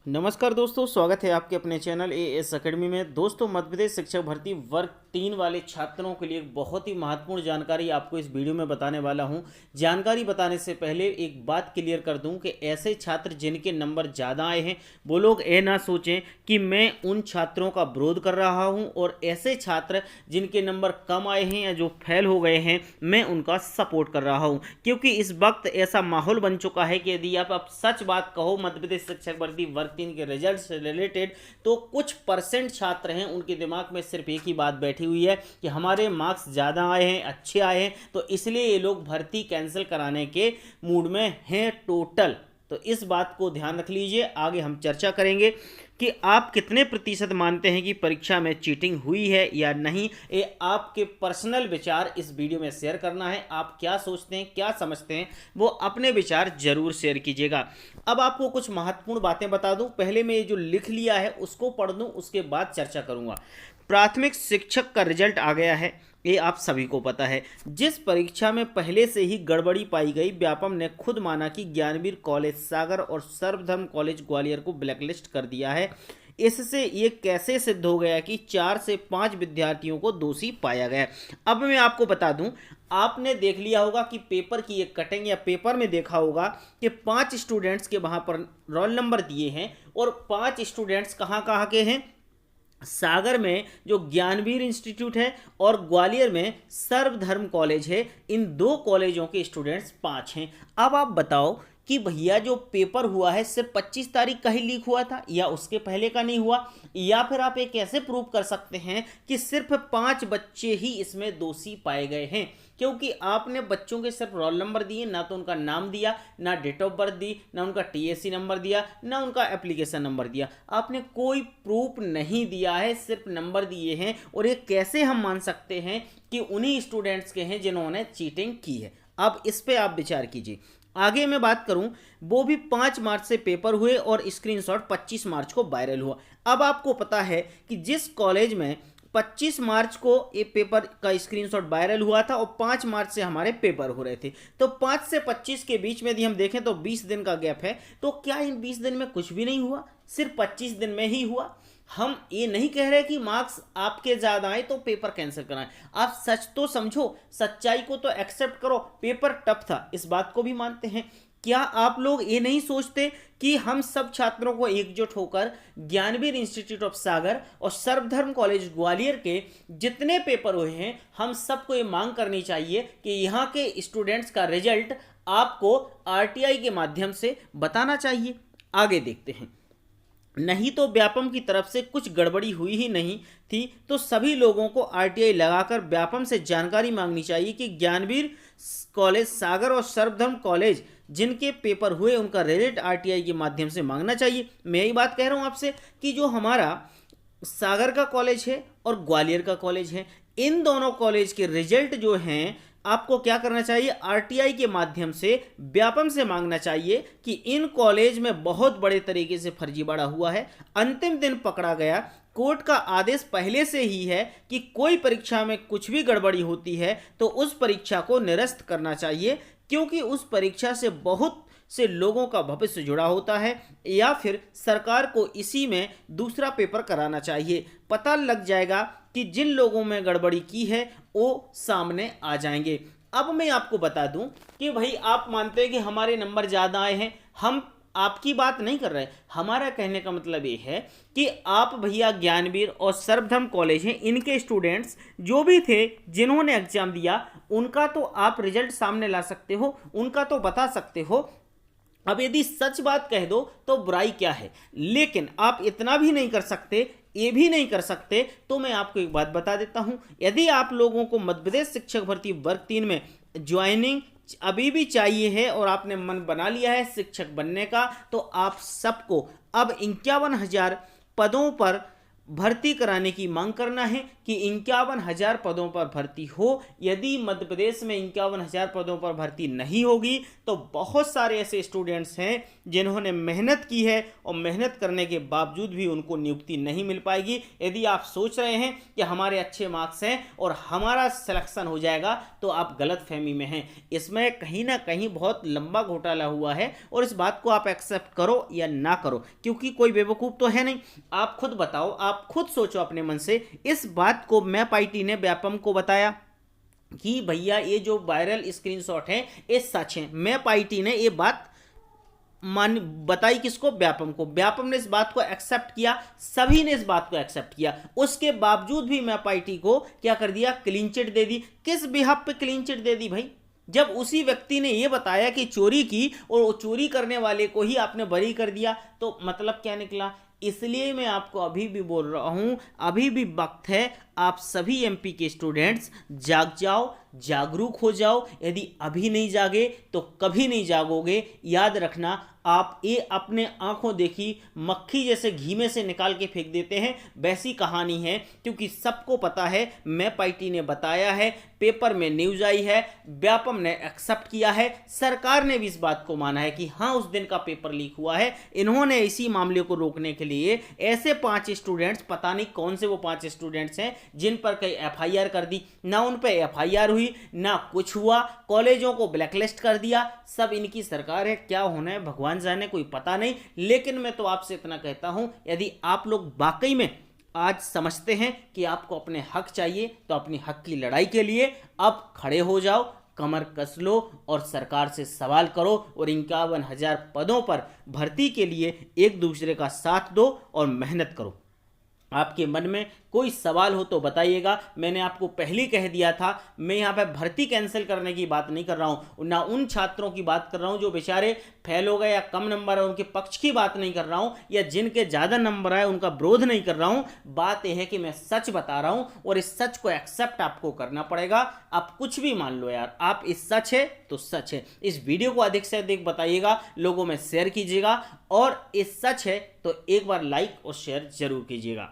नमस्कार दोस्तों, स्वागत है आपके अपने चैनल एएस एकेडमी में। दोस्तों, मध्य प्रदेश शिक्षक भर्ती वर्ग 3 वाले छात्रों के लिए एक बहुत ही महत्वपूर्ण जानकारी आपको इस वीडियो में बताने वाला हूं। जानकारी बताने से पहले एक बात क्लियर कर दूं कि ऐसे छात्र जिनके नंबर ज़्यादा आए हैं वो लोग ये ना सोचें कि मैं उन छात्रों का विरोध कर रहा हूं, और ऐसे छात्र जिनके नंबर कम आए हैं या जो फेल हो गए हैं मैं उनका सपोर्ट कर रहा हूं। क्योंकि इस वक्त ऐसा माहौल बन चुका है कि यदि आप सच बात कहो मध्य प्रदेश शिक्षक भर्ती वर्ग 3 के रिजल्ट से रिलेटेड, तो कुछ परसेंट छात्र हैं उनके दिमाग में सिर्फ एक ही बात बैठी हुई है कि हमारे मार्क्स ज़्यादा आए हैं, अच्छे आए हैं, तो इसलिए ये लोग भर्ती कैंसिल कराने के मूड में हैं टोटल। तो इस बात को ध्यान रख लीजिए। आगे हम चर्चा करेंगे कि आप कितने प्रतिशत मानते हैं कि परीक्षा में चीटिंग हुई है या नहीं। ये आपके पर्सनल विचार इस वीडियो में शेयर करना है। आप क्या सोचते हैं, क्या समझते हैं, वो अपने विचार जरूर शेयर कीजिएगा। अब आपको कुछ महत्वपूर्ण बातें बता दूं। पहले मैं ये जो लिख लिया है उसको पढ़ दूं, उसके बाद चर्चा करूंगा। प्राथमिक शिक्षक का रिजल्ट आ गया है, ये आप सभी को पता है। जिस परीक्षा में पहले से ही गड़बड़ी पाई गई, व्यापम ने खुद माना कि ज्ञानवीर कॉलेज सागर और सर्वधर्म कॉलेज ग्वालियर को ब्लैकलिस्ट कर दिया है। इससे ये कैसे सिद्ध हो गया कि 4 से 5 विद्यार्थियों को दोषी पाया गया। अब मैं आपको बता दूं, आपने देख लिया होगा कि पेपर की एक कटिंग या पेपर में देखा होगा कि 5 स्टूडेंट्स के वहां पर रोल नंबर दिए हैं, और 5 स्टूडेंट्स कहाँ कहाँ के हैं। सागर में जो ज्ञानवीर इंस्टीट्यूट है और ग्वालियर में सर्वधर्म कॉलेज है। इन दो कॉलेजों के स्टूडेंट्स 5 हैं। अब आप बताओ कि भैया जो पेपर हुआ है सिर्फ 25 तारीख का ही लीक हुआ था या उसके पहले का नहीं हुआ, या फिर आप ये कैसे प्रूव कर सकते हैं कि सिर्फ 5 बच्चे ही इसमें दोषी पाए गए हैं। क्योंकि आपने बच्चों के सिर्फ रोल नंबर दिए, ना तो उनका नाम दिया, ना डेट ऑफ बर्थ दी, ना उनका टीएससी नंबर दिया, ना उनका एप्लीकेशन नंबर दिया। आपने कोई प्रूफ नहीं दिया है, सिर्फ नंबर दिए हैं। और ये कैसे हम मान सकते हैं कि उन्हीं स्टूडेंट्स के हैं जिन्होंने चीटिंग की है। अब इस पे आप विचार कीजिए। आगे मैं बात करूं, वो भी 5 मार्च से पेपर हुए और स्क्रीनशॉट 25 मार्च को वायरल हुआ। अब आपको पता है कि जिस कॉलेज में 25 मार्च को ये पेपर का स्क्रीनशॉट वायरल हुआ था और 5 मार्च से हमारे पेपर हो रहे थे, तो 5 से 25 के बीच में यदि हम देखें तो 20 दिन का गैप है। तो क्या इन 20 दिन में कुछ भी नहीं हुआ, सिर्फ 25 दिन में ही हुआ। हम ये नहीं कह रहे कि मार्क्स आपके ज्यादा आए तो पेपर कैंसिल कराएं। आप सच तो समझो, सच्चाई को तो एक्सेप्ट करो। पेपर टफ था, इस बात को भी मानते हैं। क्या आप लोग ये नहीं सोचते कि हम सब छात्रों को एकजुट होकर ज्ञानवीर इंस्टीट्यूट ऑफ सागर और सर्वधर्म कॉलेज ग्वालियर के जितने पेपर हुए हैं, हम सबको ये मांग करनी चाहिए कि यहाँ के स्टूडेंट्स का रिजल्ट आपको आरटीआई के माध्यम से बताना चाहिए। आगे देखते हैं। नहीं तो व्यापम की तरफ से कुछ गड़बड़ी हुई ही नहीं थी, तो सभी लोगों को आरटीआई लगाकर व्यापम से जानकारी मांगनी चाहिए कि ज्ञानवीर कॉलेज सागर और सर्वधर्म कॉलेज जिनके पेपर हुए उनका रिजल्ट आरटीआई के माध्यम से मांगना चाहिए। मैं यही बात कह रहा हूं आपसे कि जो हमारा सागर का कॉलेज है और ग्वालियर का कॉलेज है, इन दोनों कॉलेज के रिजल्ट जो हैं आपको क्या करना चाहिए, आरटीआई के माध्यम से व्यापम से मांगना चाहिए कि इन कॉलेज में बहुत बड़े तरीके से फर्जीवाड़ा हुआ है। अंतिम दिन पकड़ा गया। कोर्ट का आदेश पहले से ही है कि कोई परीक्षा में कुछ भी गड़बड़ी होती है तो उस परीक्षा को निरस्त करना चाहिए, क्योंकि उस परीक्षा से बहुत से लोगों का भविष्य जुड़ा होता है, या फिर सरकार को इसी में दूसरा पेपर कराना चाहिए। पता लग जाएगा कि जिन लोगों में गड़बड़ी की है वो सामने आ जाएंगे। अब मैं आपको बता दूं कि भाई आप मानते हैं कि हमारे नंबर ज़्यादा आए हैं, हम आपकी बात नहीं कर रहे। हमारा कहने का मतलब ये है कि आप भैया ज्ञानवीर और सर्वधर्म कॉलेज हैं, इनके स्टूडेंट्स जो भी थे जिन्होंने एग्जाम दिया, उनका तो आप रिजल्ट सामने ला सकते हो, उनका तो बता सकते हो। अब यदि सच बात कह दो तो बुराई क्या है, लेकिन आप इतना भी नहीं कर सकते, ये भी नहीं कर सकते। तो मैं आपको एक बात बता देता हूं, यदि आप लोगों को मध्य प्रदेश शिक्षक भर्ती वर्ग 3 में ज्वाइनिंग अभी भी चाहिए है और आपने मन बना लिया है शिक्षक बनने का, तो आप सबको अब 51,000 पदों पर भर्ती कराने की मांग करना है कि 51,000 पदों पर भर्ती हो। यदि मध्य प्रदेश में 51,000 पदों पर भर्ती नहीं होगी तो बहुत सारे ऐसे स्टूडेंट्स हैं जिन्होंने मेहनत की है और मेहनत करने के बावजूद भी उनको नियुक्ति नहीं मिल पाएगी। यदि आप सोच रहे हैं कि हमारे अच्छे मार्क्स हैं और हमारा सिलेक्शन हो जाएगा तो आप गलतफहमी में हैं। इसमें कहीं ना कहीं बहुत लंबा घोटाला हुआ है और इस बात को आप एक्सेप्ट करो या ना करो, क्योंकि कोई बेवकूफ़ तो है नहीं। आप खुद बताओ, आप खुद सोचो अपने मन से। इस बात को मैप आईटी ने व्यापम को बताया कि भैया ये जो वायरल स्क्रीनशॉट है ये सच है। मैप आईटी ने ये बात मान बताई किसको? व्यापम को। व्यापम ने इस बात को एक्सेप्ट किया, सभी ने इस बात को एक्सेप्ट किया। उसके बावजूद भी मैप आईटी को क्या कर दिया? क्लीन चिट दे दी। किस बिहाफ पे क्लीन चिट दे दी भाई? जब उसी व्यक्ति ने यह बताया कि चोरी की और चोरी करने वाले को ही आपने बरी कर दिया, तो मतलब क्या निकला? इसलिए मैं आपको अभी भी बोल रहा हूं, अभी भी वक्त है, आप सभी एमपी के स्टूडेंट्स जाग जाओ, जागरूक हो जाओ। यदि अभी नहीं जागे तो कभी नहीं जागोगे। याद रखना, आप ये अपने आंखों देखी मक्खी जैसे घी में से निकाल के फेंक देते हैं, वैसी कहानी है। क्योंकि सबको पता है, मैप आईटी ने बताया है, पेपर में न्यूज आई है, व्यापम ने एक्सेप्ट किया है, सरकार ने भी इस बात को माना है कि हाँ उस दिन का पेपर लीक हुआ है। इन्होंने इसी मामले को रोकने के लिए ऐसे 5 स्टूडेंट्स, पता नहीं कौन से वो 5 स्टूडेंट्स हैं जिन पर कई एफआईआर कर दी। ना उन पर एफआईआर हुई, ना कुछ हुआ, कॉलेजों को ब्लैकलिस्ट कर दिया। सब इनकी सरकार है, क्या होना है भगवान जाने, कोई पता नहीं। लेकिन मैं तो आपसे इतना कहता हूं, यदि आप लोग वाकई में आज समझते हैं कि आपको अपने हक चाहिए तो अपनी हक की लड़ाई के लिए अब खड़े हो जाओ, कमर कस लो और सरकार से सवाल करो और 51,000 पदों पर भर्ती के लिए एक दूसरे का साथ दो और मेहनत करो। आपके मन में कोई सवाल हो तो बताइएगा। मैंने आपको पहले कह दिया था, मैं यहाँ पे भर्ती कैंसिल करने की बात नहीं कर रहा हूँ, ना उन छात्रों की बात कर रहा हूँ जो बेचारे फेल हो गए या कम नंबर है उनके पक्ष की बात नहीं कर रहा हूँ, या जिनके ज़्यादा नंबर आए उनका विरोध नहीं कर रहा हूँ। बात यह है कि मैं सच बता रहा हूँ और इस सच को एक्सेप्ट आपको करना पड़ेगा। आप कुछ भी मान लो यार, आप इस सच है तो सच है। इस वीडियो को अधिक से अधिक बताइएगा, लोगों में शेयर कीजिएगा, और इस सच है तो एक बार लाइक और शेयर जरूर कीजिएगा।